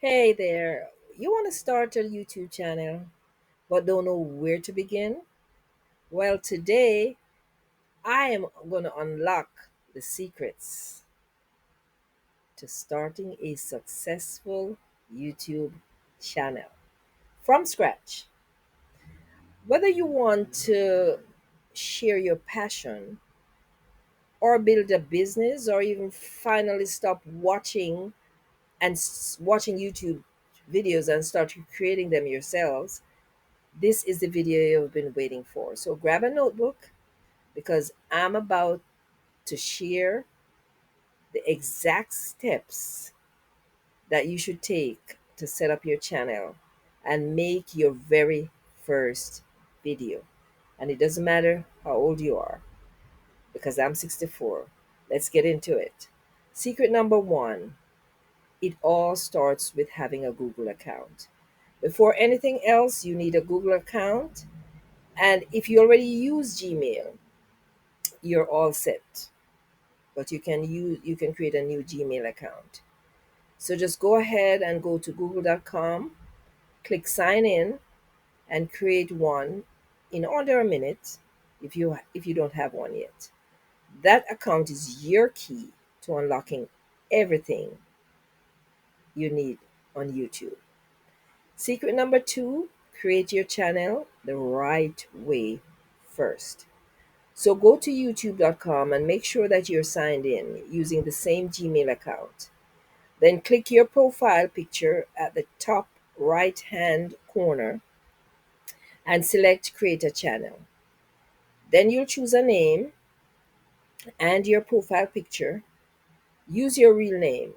Hey there, you want to start a YouTube channel but don't know where to begin? Well, today I am going to unlock the secrets to starting a successful YouTube channel from scratch. Whether you want to share your passion or build a business or even finally stop watching YouTube videos and start creating them yourselves, this is the video you've been waiting for. So grab a notebook because I'm about to share the exact steps that you should take to set up your channel and make your very first video. And it doesn't matter how old you are because I'm 64. Let's get into it. Secret number one, it all starts with having a Google account. Before anything else, you need a Google account. And if you already use Gmail, you're all set. But you can create a new Gmail account. So just go ahead and go to google.com, click sign in and create one in under a minute if you don't have one yet. That account is your key to unlocking everything you need on YouTube. Secret number two, create your channel the right way first. So go to youtube.com and make sure that you're signed in using the same Gmail account. Then click your profile picture at the top right hand corner and select create a channel. Then you'll choose a name and your profile picture. Use your real name,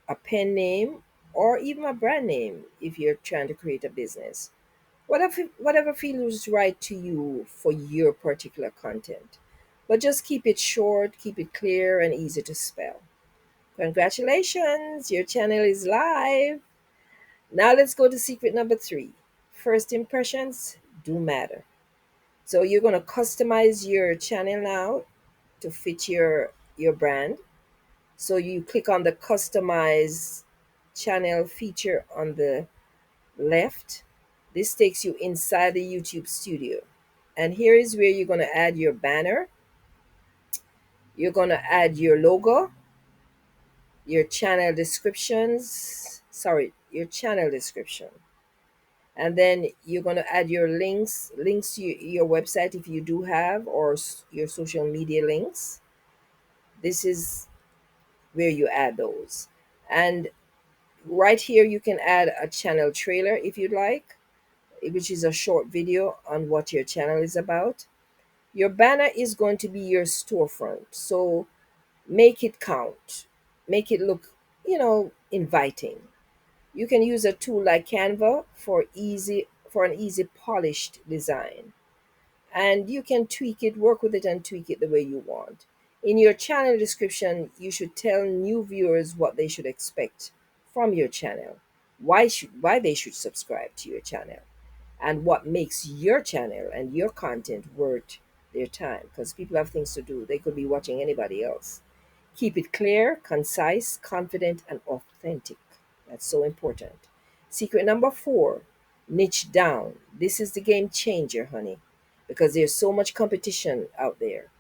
a pen name, or even a brand name if you're trying to create a business. Whatever feels right to you for your particular content. But just keep it short, keep it clear, and easy to spell. Congratulations, your channel is live. Now let's go to secret number three. First impressions do matter. So you're going to customize your channel now to fit your brand. So you click on the customize channel feature on the left. This takes you inside the YouTube studio. And here is where you're going to add your banner. You're going to add your logo, your channel descriptions, sorry, your channel description. And then you're going to add your links to your website if you do have, or your social media links. This is where you add those. And right here, you can add a channel trailer if you'd like, which is a short video on what your channel is about. Your banner is going to be your storefront. So make it count, make it look, inviting. You can use a tool like Canva for an easy polished design. And you can tweak it, work with it and tweak it the way you want. In your channel description, you should tell new viewers what they should expect from your channel, why they should subscribe to your channel, and what makes your channel and your content worth their time, because people have things to do. They could be watching anybody else. Keep it clear, concise, confident, and authentic. That's so important. Secret number four, niche down. This is the game changer, honey, because there's so much competition out there.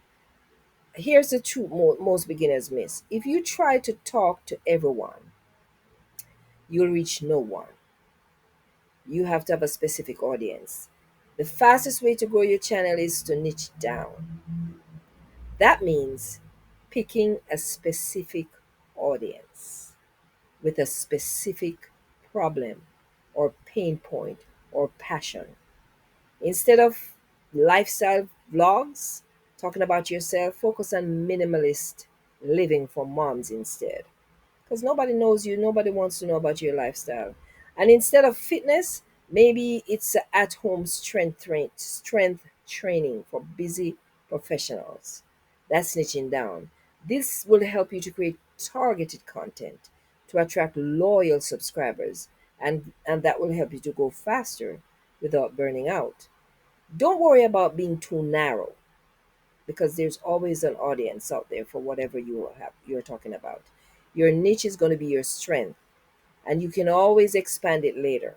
Here's the truth most beginners miss. If you try to talk to everyone, you'll reach no one. You have to have a specific audience. The fastest way to grow your channel is to niche down. That means picking a specific audience with a specific problem or pain point or passion. Instead of lifestyle vlogs talking about yourself, focus on minimalist living for moms instead. Because nobody knows you, nobody wants to know about your lifestyle. And instead of fitness, maybe it's a at-home strength training for busy professionals. That's niching down. This will help you to create targeted content to attract loyal subscribers, and that will help you to go faster without burning out. Don't worry about being too narrow because there's always an audience out there for whatever you're talking about. Your niche is going to be your strength, and you can always expand it later,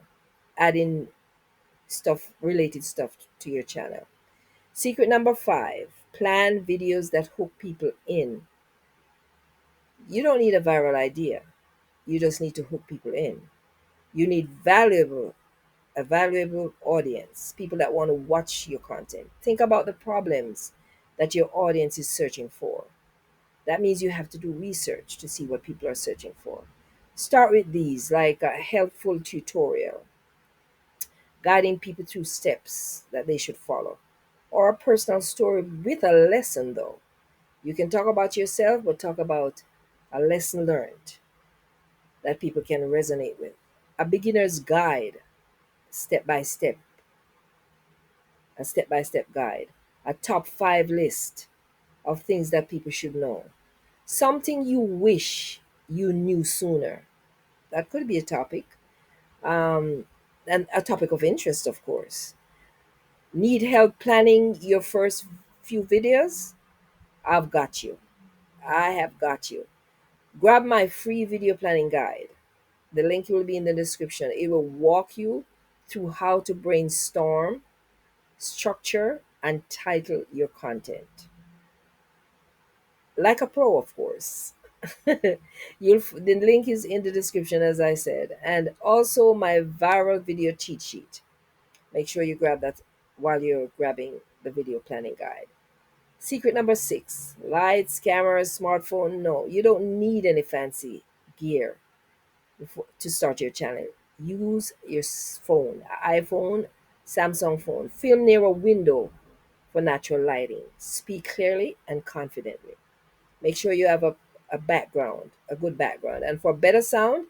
adding stuff, related stuff to your channel. Secret number 5, plan videos that hook people in. You don't need a viral idea. You just need to hook people in. You need a valuable audience, people that want to watch your content. Think about the problems that your audience is searching for. That means you have to do research to see what people are searching for. Start with these, like a helpful tutorial, guiding people through steps that they should follow, or a personal story with a lesson, though. You can talk about yourself, but talk about a lesson learned that people can resonate with. A beginner's guide, step by step, a step by step guide, a top 5 list of things that people should know, something you wish you knew sooner. That could be a topic, um, and a topic of interest, of course. Need help planning your first few videos? I've got you. I have got you. Grab my free video planning guide. The link will be in the description. It will walk you through how to brainstorm, structure, and title your content. Like a pro, of course. The link is in the description, as I said, and also my viral video cheat sheet. Make sure you grab that while you're grabbing the video planning guide. Secret number 6, lights, cameras, smartphone. No, you don't need any fancy gear to start your channel. Use your phone, iPhone, Samsung phone. Film near a window for natural lighting. Speak clearly and confidently. Make sure you have a background, a good background. And for better sound,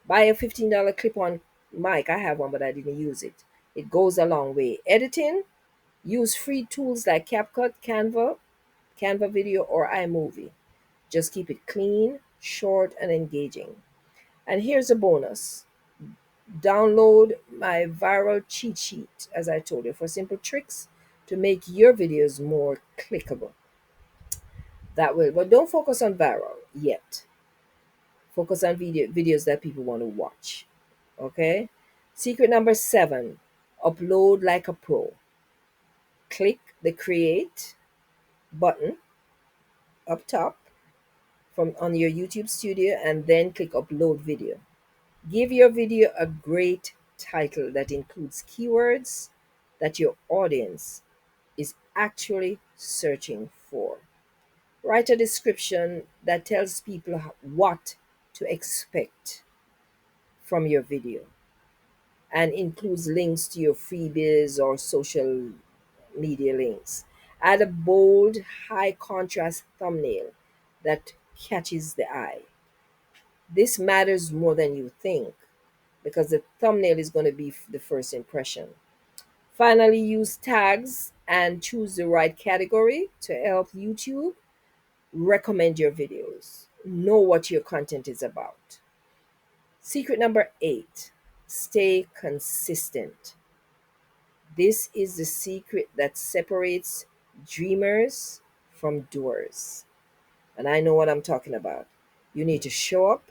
buy a $15 clip on mic. I have one, but I didn't use it. It goes a long way. Editing, use free tools like CapCut, Canva Video, or iMovie. Just keep it clean, short, and engaging. And here's a bonus: download my viral cheat sheet, as I told you, for simple tricks to make your videos more clickable. That will, but don't focus on viral yet. Focus on videos that people want to watch. Okay? Secret number 7, upload like a pro. Click the create button up top from on your YouTube studio and then click upload video. Give your video a great title that includes keywords that your audience is actually searching for. Write a description that tells people what to expect from your video and includes links to your freebies or social media links. Add a bold, high contrast thumbnail that catches the eye. This matters more than you think because the thumbnail is going to be the first impression. Finally, use tags and choose the right category to help YouTube recommend your videos. Know what your content is about. Secret number 8, stay consistent. This is the secret that separates dreamers from doers. And I know what I'm talking about. You need to show up.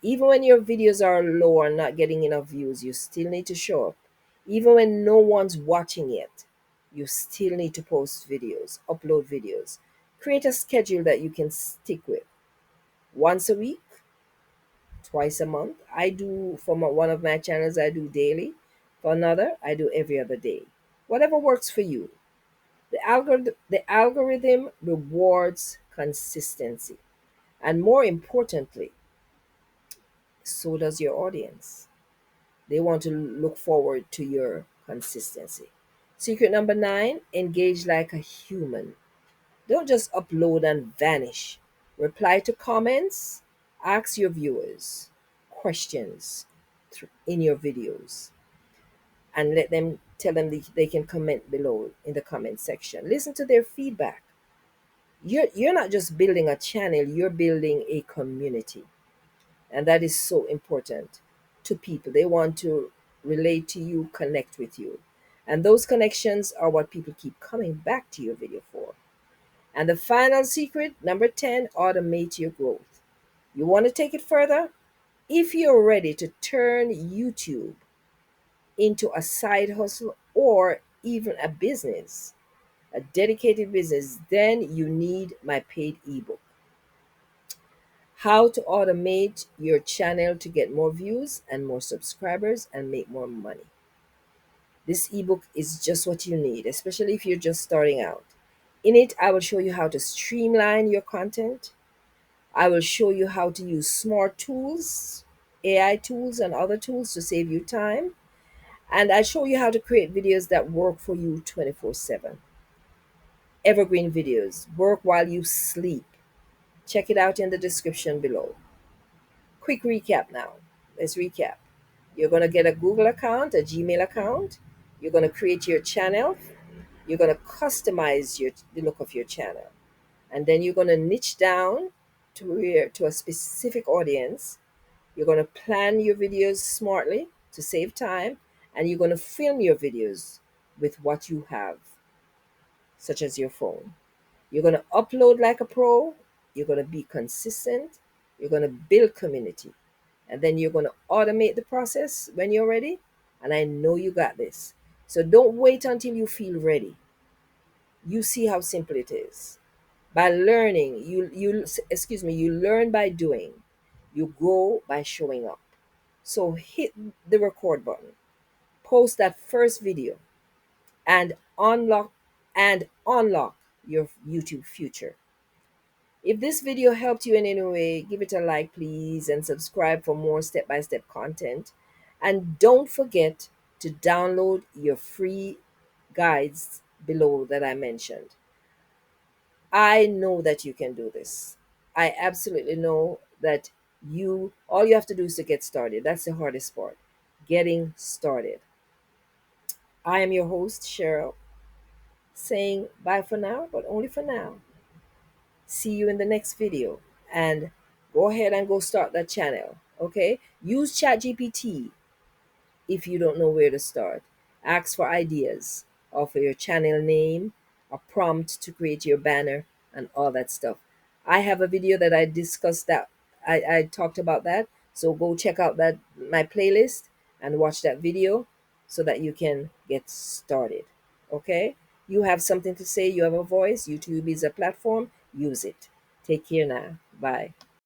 Even when your videos are low or not getting enough views, you still need to show up. Even when no one's watching yet, you still need to post videos, upload videos. Create a schedule that you can stick with. Once a week, twice a month. I do for one of my channels, I do daily. For another, I do every other day. Whatever works for you. The algorithm rewards consistency. And more importantly, so does your audience. They want to look forward to your consistency. Secret number 9, engage like a human. Don't just upload and vanish. Reply to comments, ask your viewers questions in your videos, and let them tell them they can comment below in the comment section. Listen to their feedback. You're not just building a channel, you're building a community. And that is so important to people. They want to relate to you, connect with you. And those connections are what people keep coming back to your video for. And the final secret, number 10, automate your growth. You want to take it further? If you're ready to turn YouTube into a side hustle or even a business, a dedicated business, then you need my paid ebook, How to Automate Your Channel to Get More Views and More Subscribers and Make More Money. This ebook is just what you need, especially if you're just starting out. In it, I will show you how to streamline your content. I will show you how to use smart tools, AI tools, and other tools to save you time. And I show you how to create videos that work for you 24/7. Evergreen videos work while you sleep. Check it out in the description below. Quick recap now. Let's recap. You're going to get a Google account, a Gmail account. You're going to create your channel. You're going to customize the look of your channel. And then you're going to niche down to a specific audience. You're going to plan your videos smartly to save time. And you're going to film your videos with what you have, such as your phone. You're going to upload like a pro. You're going to be consistent. You're going to build community. And then you're going to automate the process when you're ready. And I know you got this. So don't wait until you feel ready. You see how simple it is. By learning, you learn by doing. You grow by showing up. So hit the record button. Post that first video and unlock your YouTube future. If this video helped you in any way, give it a like, please, and subscribe for more step by step content. And don't forget to download your free guides below that I mentioned. I know that you can do this. I absolutely know that all you have to do is to get started. That's the hardest part, getting started. I am your host, Cheryl, saying bye for now, but only for now. See you in the next video, and go ahead and go start that channel. Okay, use ChatGPT if you don't know where to start. Ask for ideas, offer your channel name, a prompt to create your banner, and all that stuff. I have a video that I discussed that. I talked about that. So go check out that my playlist and watch that video so that you can get started. Okay? You have something to say, you have a voice. YouTube is a platform. Use it. Take care now. Bye.